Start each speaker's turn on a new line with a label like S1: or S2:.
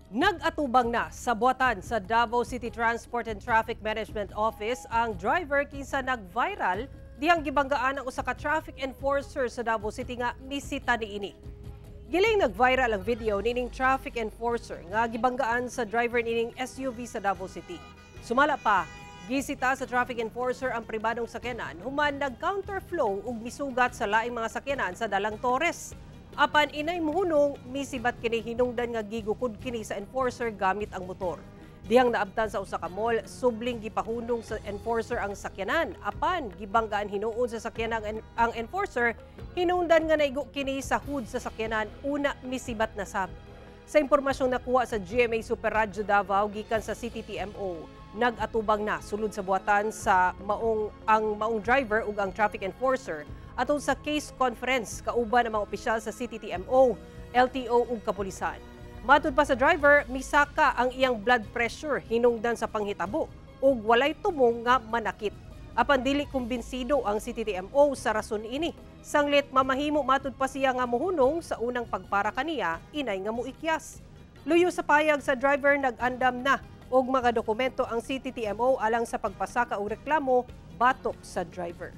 S1: Nag-atubang na sa buwatan sa Davao City Transport and Traffic Management Office ang driver kinsa nag-viral dihang gibanggaan ang usa ka traffic enforcer sa Davao City nga misita niini. Giling nag-viral ang video nining traffic enforcer nga gibanggaan sa driver nining SUV sa Davao City. Sumala pa, gisita sa traffic enforcer ang pribadong sakyanan human nag-counterflow ug misugat sa laing mga sakyanan sa Dalang Torres. Apan inay muhunong, misibat kini hinungdan nga gigukod kini sa enforcer gamit ang motor. Dihang naabtan sa usa ka mall, subling gipahunong sa enforcer ang sakyanan. Apan gibanggaan hinuon sa sakyanan ang enforcer, hinungdan nga naigo kini sa hood sa sakyanan, una misibat na sab. Sa impormasyong nakuha sa GMA Super Radyo Davao gikan sa CTTMO, nag-atubang na sulod sa buwatan sa maong driver ug ang traffic enforcer atong sa case conference kauban ang mga opisyal sa CTTMO, LTO ug kapulisan. Matud pa sa driver, misaka ang iyang blood pressure hinungdan sa panghitabo ug walay tumong nga manakit. Apan dili kumbinsido ang CTTMO sa rason ini. Sanglit mamahimo matud pa siya nga mohunong sa unang pagpara kaniya, inay nga muikyas. Luyo sa payag sa driver nag-andam na og mga dokumento ang CTTMO alang sa pagpasaka og reklamo batok sa driver.